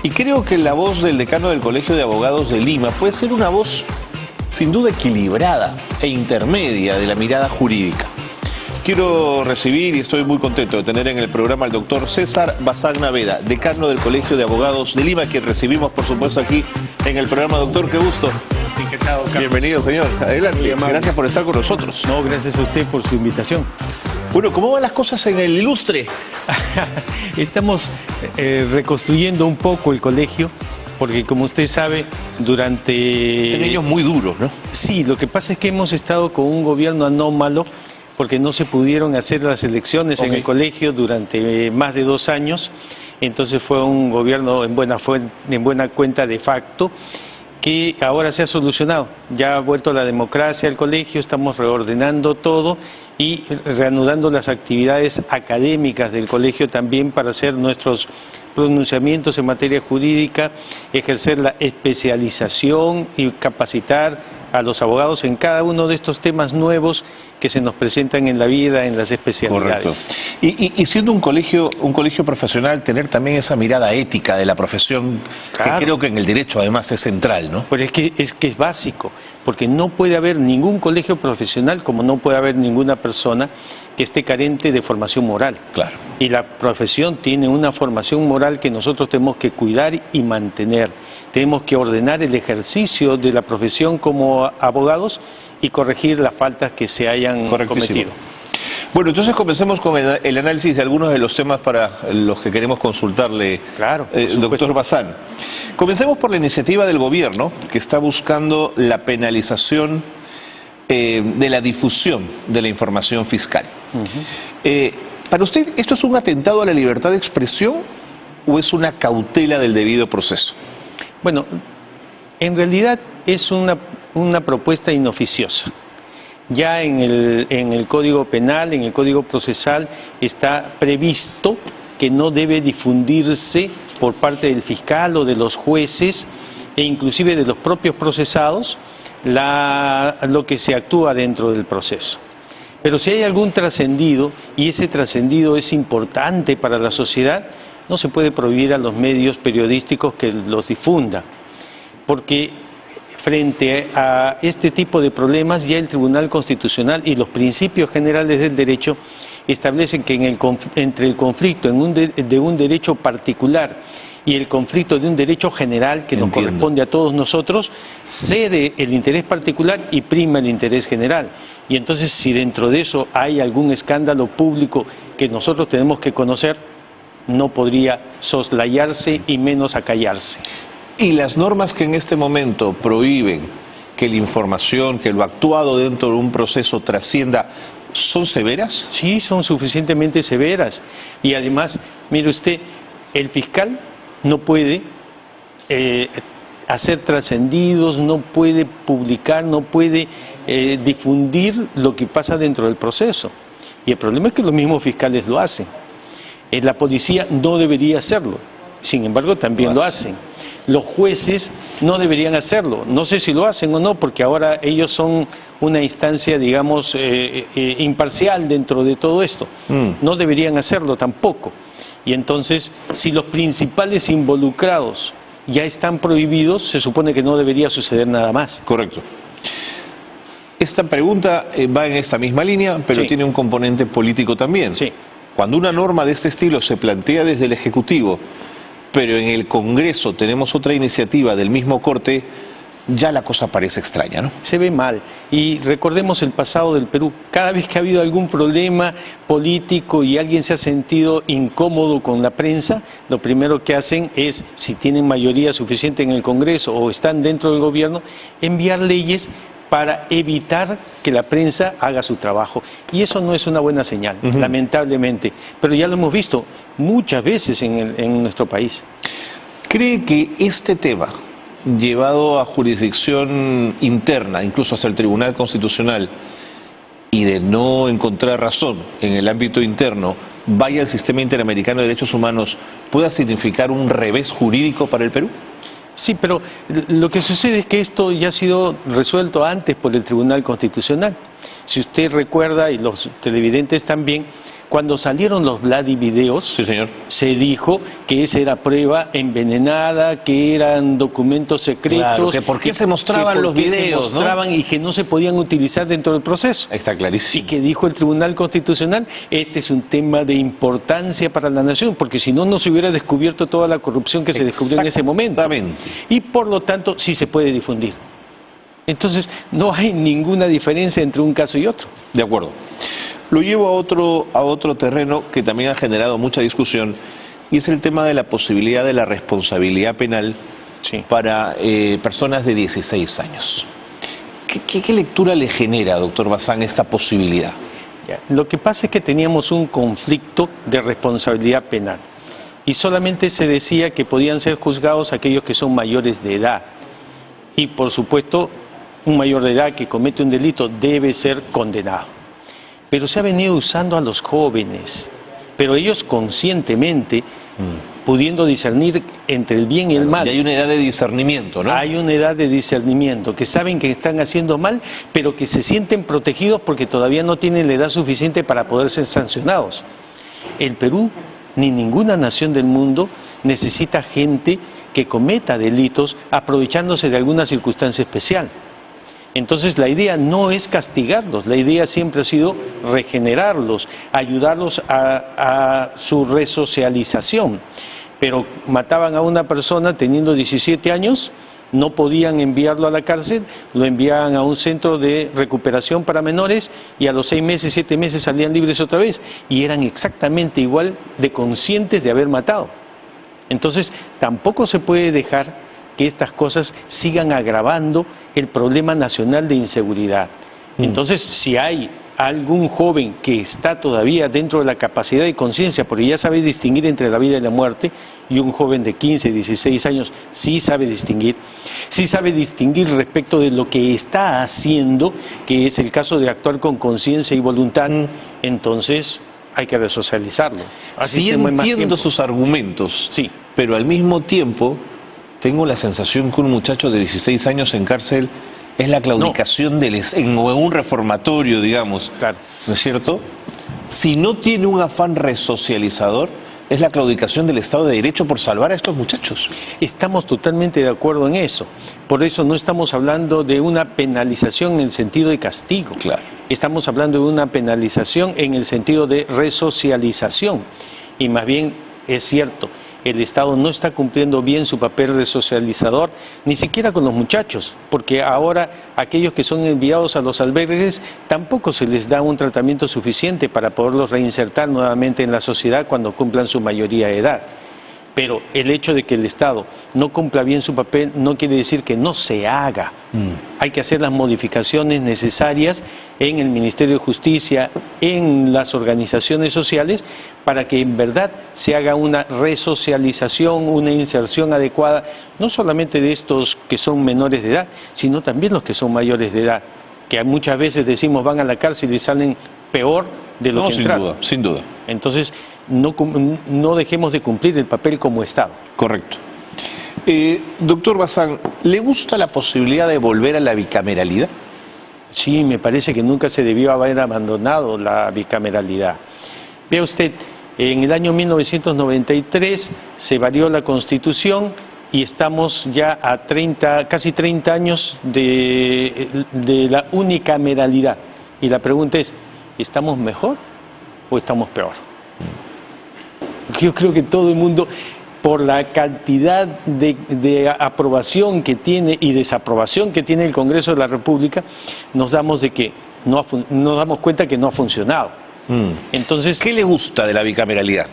Y creo que la voz del decano del Colegio de Abogados de Lima puede ser una voz sin duda equilibrada e intermedia de la mirada jurídica. Quiero recibir, y estoy muy contento de tener en el programa al doctor César Bazán Naveda, decano del Colegio de Abogados de Lima, quien recibimos, por supuesto, aquí en el programa. Doctor, qué gusto. Encantado, Carlos. Bienvenido, señor. Adelante. Gracias por estar con nosotros. No, gracias a usted por su invitación. Bueno, ¿cómo van las cosas en el Ilustre? Estamos reconstruyendo un poco el colegio, porque como usted sabe, durante... Tienen años muy duros, ¿no? Sí, lo que pasa es que hemos estado con un gobierno anómalo, porque no se pudieron hacer las elecciones en el colegio durante más de 2 años. Entonces fue un gobierno en buena cuenta de facto, que ahora se ha solucionado. Ya ha vuelto la democracia al colegio, estamos reordenando todo y reanudando las actividades académicas del colegio también para hacer nuestros pronunciamientos en materia jurídica, ejercer la especialización y capacitar a los abogados en cada uno de estos temas nuevos que se nos presentan en la vida, en las especialidades. Correcto. Y siendo un colegio profesional, tener también esa mirada ética de la profesión, claro, que creo que en el derecho además es central, ¿no? Pero es que es básico, porque no puede haber ningún colegio profesional, como no puede haber ninguna persona que esté carente de formación moral. Claro. Y la profesión tiene una formación moral que nosotros tenemos que cuidar y mantener. Tenemos que ordenar el ejercicio de la profesión como abogados y corregir las faltas que se hayan cometido. Bueno, entonces comencemos con el análisis de algunos de los temas para los que queremos consultarle, claro, doctor Bazán. Comencemos por la iniciativa del gobierno, que está buscando la penalización de la difusión de la información fiscal. ¿Para usted esto es un atentado a la libertad de expresión o es una cautela del debido proceso? Bueno, en realidad es una propuesta inoficiosa. Ya en el Código Penal, en el Código Procesal, está previsto que no debe difundirse por parte del fiscal o de los jueces e inclusive de los propios procesados lo que se actúa dentro del proceso. Pero si hay algún trascendido, y ese trascendido es importante para la sociedad, no se puede prohibir a los medios periodísticos que los difundan, porque frente a este tipo de problemas ya el Tribunal Constitucional y los principios generales del derecho establecen que entre el conflicto de un derecho particular y el conflicto de un derecho general que nos corresponde a todos nosotros, cede el interés particular y prima el interés general. Y entonces, si dentro de eso hay algún escándalo público que nosotros tenemos que conocer, no podría soslayarse y menos acallarse. ¿Y las normas que en este momento prohíben que la información, que lo actuado dentro de un proceso trascienda, son severas? Sí, son suficientemente severas. Y además, mire usted, el fiscal no puede hacer trascendidos, no puede publicar, no puede difundir lo que pasa dentro del proceso. Y el problema es que los mismos fiscales lo hacen. La policía no debería hacerlo, sin embargo también lo hacen. Los jueces no deberían hacerlo, no sé si lo hacen o no, porque ahora ellos son una instancia, digamos, imparcial dentro de todo esto. No deberían hacerlo tampoco. Y entonces, si los principales involucrados ya están prohibidos, se supone que no debería suceder nada más. Correcto. Esta pregunta va en esta misma línea, pero Sí. tiene un componente político también. Sí. Cuando una norma de este estilo se plantea desde el Ejecutivo, pero en el Congreso tenemos otra iniciativa del mismo corte, ya la cosa parece extraña, ¿no? Se ve mal. Y recordemos el pasado del Perú. Cada vez que ha habido algún problema político y alguien se ha sentido incómodo con la prensa, lo primero que hacen es, si tienen mayoría suficiente en el Congreso o están dentro del gobierno, enviar leyes para evitar que la prensa haga su trabajo. Y eso no es una buena señal, lamentablemente. Pero ya lo hemos visto muchas veces en nuestro país. ¿Cree que este tema, llevado a jurisdicción interna, incluso hacia el Tribunal Constitucional, y de no encontrar razón en el ámbito interno, vaya al sistema interamericano de derechos humanos, pueda significar un revés jurídico para el Perú? Sí, pero lo que sucede es que esto ya ha sido resuelto antes por el Tribunal Constitucional. Si usted recuerda, y los televidentes también, Cuando salieron los Vladi-videos, Sí, señor. se dijo que esa era prueba envenenada, que eran documentos secretos. Claro, que por qué se mostraban los videos, ¿no? Y que no se podían utilizar dentro del proceso. Está Y clarísimo. que dijo el Tribunal Constitucional, este es un tema de importancia para la nación, porque si no, no se hubiera descubierto toda la corrupción que se descubrió en ese momento. Exactamente. Y por lo tanto, sí se puede difundir. Entonces, no hay ninguna diferencia entre un caso y otro. De acuerdo. Lo llevo a otro terreno que también ha generado mucha discusión, y es el tema de la posibilidad de la responsabilidad penal Sí. para personas de 16 años. ¿Qué lectura le genera, doctor Bazán, esta posibilidad? Ya, lo que pasa es que teníamos un conflicto de responsabilidad penal y solamente se decía que podían ser juzgados aquellos que son mayores de edad. Y por supuesto, un mayor de edad que comete un delito debe ser condenado. Pero se ha venido usando a los jóvenes, pero ellos conscientemente, pudiendo discernir entre el bien y el mal. Y hay una edad de discernimiento, ¿no? Hay una edad de discernimiento, que saben que están haciendo mal, pero que se sienten protegidos porque todavía no tienen la edad suficiente para poder ser sancionados. El Perú, ni ninguna nación del mundo, necesita gente que cometa delitos aprovechándose de alguna circunstancia especial. Entonces la idea no es castigarlos, la idea siempre ha sido regenerarlos, ayudarlos a su resocialización. Pero mataban a una persona teniendo 17 años, no podían enviarlo a la cárcel, lo enviaban a un centro de recuperación para menores y a los 6 meses, 7 meses salían libres otra vez y eran exactamente igual de conscientes de haber matado. Entonces tampoco se puede dejar que estas cosas sigan agravando el problema nacional de inseguridad. Entonces, si hay algún joven que está todavía dentro de la capacidad de conciencia, porque ya sabe distinguir entre la vida y la muerte, y un joven de 15, 16 años sí sabe distinguir respecto de lo que está haciendo, que es el caso de actuar con conciencia y voluntad, entonces hay que resocializarlo. Sí, entiendo sus argumentos, sí, pero al mismo tiempo tengo la sensación que un muchacho de 16 años en cárcel es la claudicación en un reformatorio, digamos, claro. ¿No es cierto? Si no tiene un afán resocializador, es la claudicación del Estado de Derecho por salvar a estos muchachos. Estamos totalmente de acuerdo en eso. Por eso no estamos hablando de una penalización en el sentido de castigo. Claro. Estamos hablando de una penalización en el sentido de resocialización. Y más bien es cierto, el Estado no está cumpliendo bien su papel resocializador, ni siquiera con los muchachos, porque ahora aquellos que son enviados a los albergues tampoco se les da un tratamiento suficiente para poderlos reinsertar nuevamente en la sociedad cuando cumplan su mayoría de edad. Pero el hecho de que el Estado no cumpla bien su papel no quiere decir que no se haga. Hay que hacer las modificaciones necesarias en el Ministerio de Justicia, en las organizaciones sociales, para que en verdad se haga una resocialización, una inserción adecuada, no solamente de estos que son menores de edad, sino también los que son mayores de edad, que muchas veces decimos van a la cárcel y salen peor de lo que entraron. Sin duda. Entonces, no dejemos de cumplir el papel como Estado. Correcto. Doctor Bazán, ¿le gusta la posibilidad de volver a la bicameralidad? Sí, me parece que nunca se debió haber abandonado la bicameralidad. Vea usted, en el año 1993 se varió la Constitución y estamos ya a casi 30 años de la unicameralidad. Y la pregunta es, ¿estamos mejor o estamos peor? Yo creo que todo el mundo, por la cantidad de aprobación que tiene y desaprobación que tiene el Congreso de la República, nos damos cuenta que no ha funcionado. Entonces, ¿qué le gusta de la bicameralidad?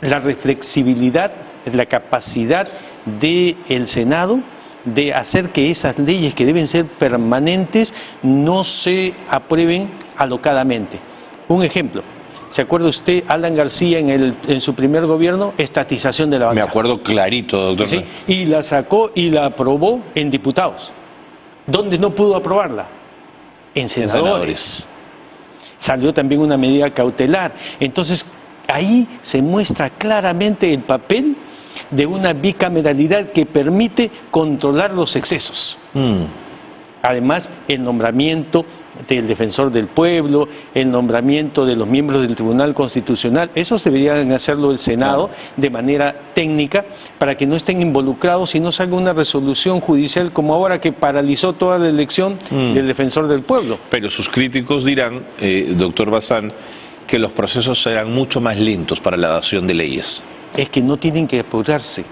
La reflexibilidad, la capacidad del Senado de hacer que esas leyes que deben ser permanentes no se aprueben alocadamente. Un ejemplo. ¿Se acuerda usted, Alan García, en su primer gobierno, estatización de la banca? Me acuerdo clarito, doctor. ¿Sí? Y la sacó y la aprobó en diputados. ¿Dónde no pudo aprobarla? En senadores. Salió también una medida cautelar. Entonces, ahí se muestra claramente el papel de una bicameralidad que permite controlar los excesos. Además, el nombramiento del defensor del pueblo, el nombramiento de los miembros del Tribunal Constitucional, esos deberían hacerlo el Senado de manera técnica para que no estén involucrados y no salga una resolución judicial como ahora que paralizó toda la elección del defensor del pueblo. Pero sus críticos dirán, doctor Bazán, que los procesos serán mucho más lentos para la dación de leyes. Es que no tienen que apurarse.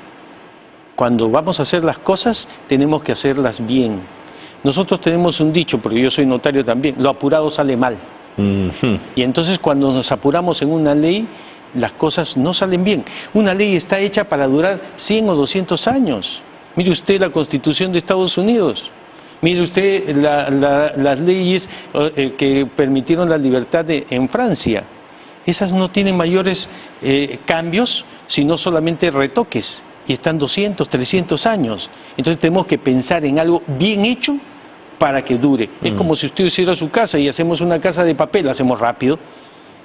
Cuando vamos a hacer las cosas, tenemos que hacerlas bien. Nosotros tenemos un dicho, porque yo soy notario también, lo apurado sale mal. Y entonces cuando nos apuramos en una ley, las cosas no salen bien. Una ley está hecha para durar 100 o 200 años. Mire usted la Constitución de Estados Unidos. Mire usted las leyes que permitieron la libertad en Francia. Esas no tienen mayores cambios, sino solamente retoques. Y están 200, 300 años. Entonces tenemos que pensar en algo bien hecho para que dure. Es como si usted hiciera su casa y hacemos una casa de papel, la hacemos rápido.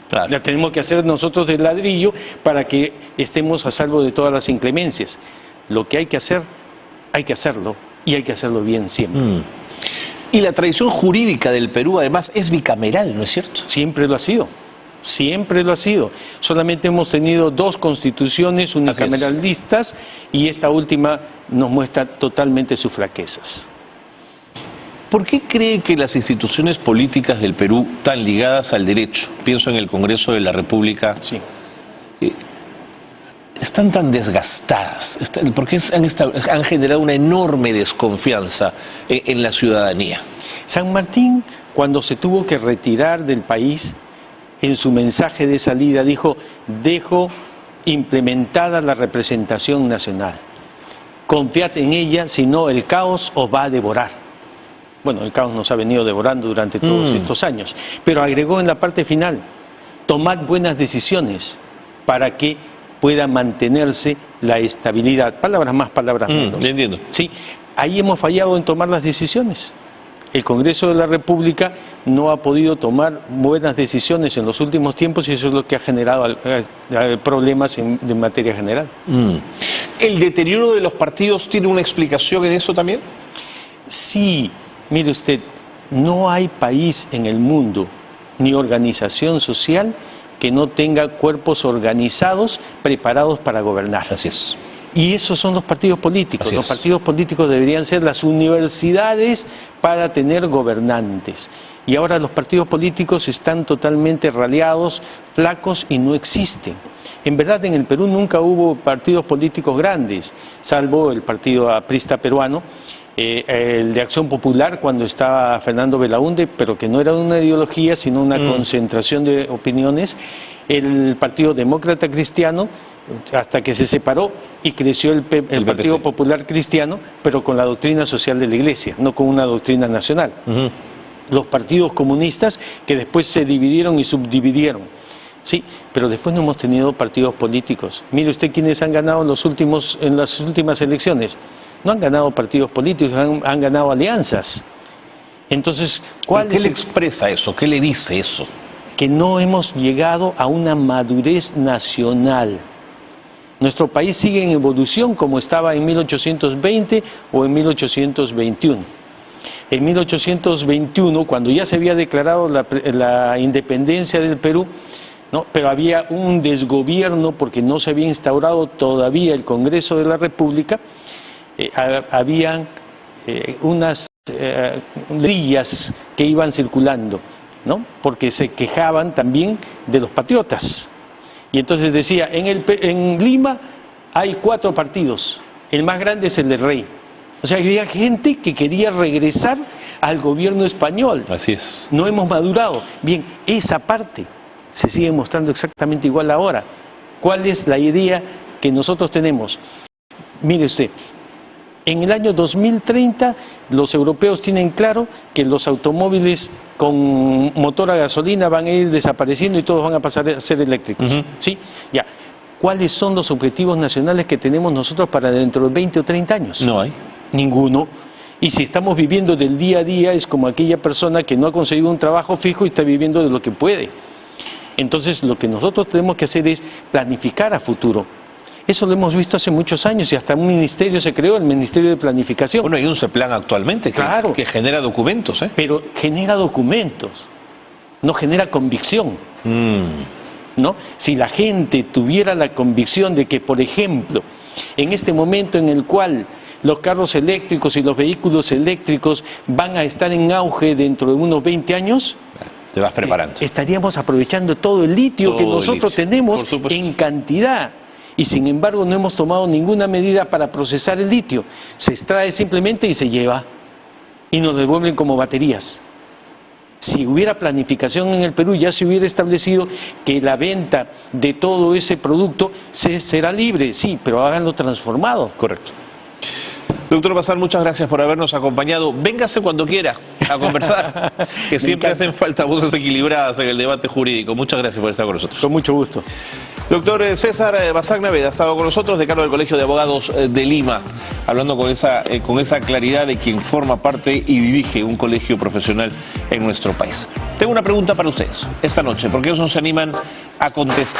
Claro. La tenemos que hacer nosotros de ladrillo para que estemos a salvo de todas las inclemencias. Lo que hay que hacer, hay que hacerlo. Y hay que hacerlo bien siempre. Y la tradición jurídica del Perú, además, es bicameral, ¿no es cierto? Siempre lo ha sido. Siempre lo ha sido. Solamente hemos tenido 2 constituciones unicameralistas y esta última nos muestra totalmente sus flaquezas. ¿Por qué cree que las instituciones políticas del Perú, tan ligadas al derecho, pienso en el Congreso de la República, están tan desgastadas? Porque han generado una enorme desconfianza en la ciudadanía. San Martín, cuando se tuvo que retirar del país, en su mensaje de salida dijo: dejo implementada la representación nacional. Confiad en ella, si no el caos os va a devorar. Bueno, el caos nos ha venido devorando durante todos estos años. Pero agregó en la parte final: tomad buenas decisiones para que pueda mantenerse la estabilidad. Palabras más, palabras menos. Entiendo. Sí, ahí hemos fallado en tomar las decisiones. El Congreso de la República no ha podido tomar buenas decisiones en los últimos tiempos y eso es lo que ha generado problemas de materia general. ¿El deterioro de los partidos tiene una explicación en eso también? Sí, mire usted, no hay país en el mundo ni organización social que no tenga cuerpos organizados preparados para gobernar. Así es. Y esos son los partidos políticos. Los partidos políticos deberían ser las universidades para tener gobernantes. Y ahora los partidos políticos están totalmente raleados, flacos y no existen. En verdad en el Perú nunca hubo partidos políticos grandes, salvo el partido aprista peruano, el de Acción Popular cuando estaba Fernando Belaúnde, pero que no era una ideología sino una concentración de opiniones, el Partido Demócrata Cristiano, hasta que se separó y creció el Partido Popular Cristiano, pero con la doctrina social de la Iglesia, no con una doctrina nacional. Los partidos comunistas que después se dividieron y subdividieron. Sí, pero después no hemos tenido partidos políticos. Mire usted quiénes han ganado en las últimas elecciones. No han ganado partidos políticos, han ganado alianzas. Entonces, ¿qué le expresa eso? ¿Qué le dice eso? Que no hemos llegado a una madurez nacional. Nuestro país sigue en evolución como estaba en 1820 o en 1821. En 1821, cuando ya se había declarado la independencia del Perú, ¿no? Pero había un desgobierno porque no se había instaurado todavía el Congreso de la República, habían unas grillas que iban circulando, ¿no? Porque se quejaban también de los patriotas. Y entonces decía, en Lima hay 4 partidos, el más grande es el del rey. O sea, había gente que quería regresar al gobierno español. Así es. No hemos madurado. Bien, esa parte se sigue mostrando exactamente igual ahora. ¿Cuál es la idea que nosotros tenemos? Mire usted, en el año 2030 los europeos tienen claro que los automóviles con motor a gasolina van a ir desapareciendo y todos van a pasar a ser eléctricos. ¿Sí? Ya. ¿Cuáles son los objetivos nacionales que tenemos nosotros para dentro de 20 o 30 años? No hay. Ninguno. Y si estamos viviendo del día a día es como aquella persona que no ha conseguido un trabajo fijo y está viviendo de lo que puede. Entonces lo que nosotros tenemos que hacer es planificar a futuro. Eso lo hemos visto hace muchos años y hasta un ministerio se creó, el Ministerio de Planificación. Bueno, hay un CEPLAN actualmente Claro. que genera documentos, ¿eh? Pero genera documentos, no genera convicción. ¿No? Si la gente tuviera la convicción de que, por ejemplo, en este momento en el cual los carros eléctricos y los vehículos eléctricos van a estar en auge dentro de unos 20 años, te vas preparando. Estaríamos aprovechando todo el litio que nosotros tenemos en cantidad. Y sin embargo no hemos tomado ninguna medida para procesar el litio. Se extrae simplemente y se lleva. Y nos devuelven como baterías. Si hubiera planificación en el Perú, ya se hubiera establecido que la venta de todo ese producto será libre, sí, pero háganlo transformado. Correcto. Doctor Bazán, muchas gracias por habernos acompañado. Véngase cuando quiera a conversar, que siempre hacen falta voces equilibradas en el debate jurídico. Muchas gracias por estar con nosotros. Con mucho gusto. Doctor César Bazán Naveda ha estado con nosotros, decano del Colegio de Abogados de Lima, hablando con esa claridad de quien forma parte y dirige un colegio profesional en nuestro país. Tengo una pregunta para ustedes esta noche, porque ellos no se animan a contestar.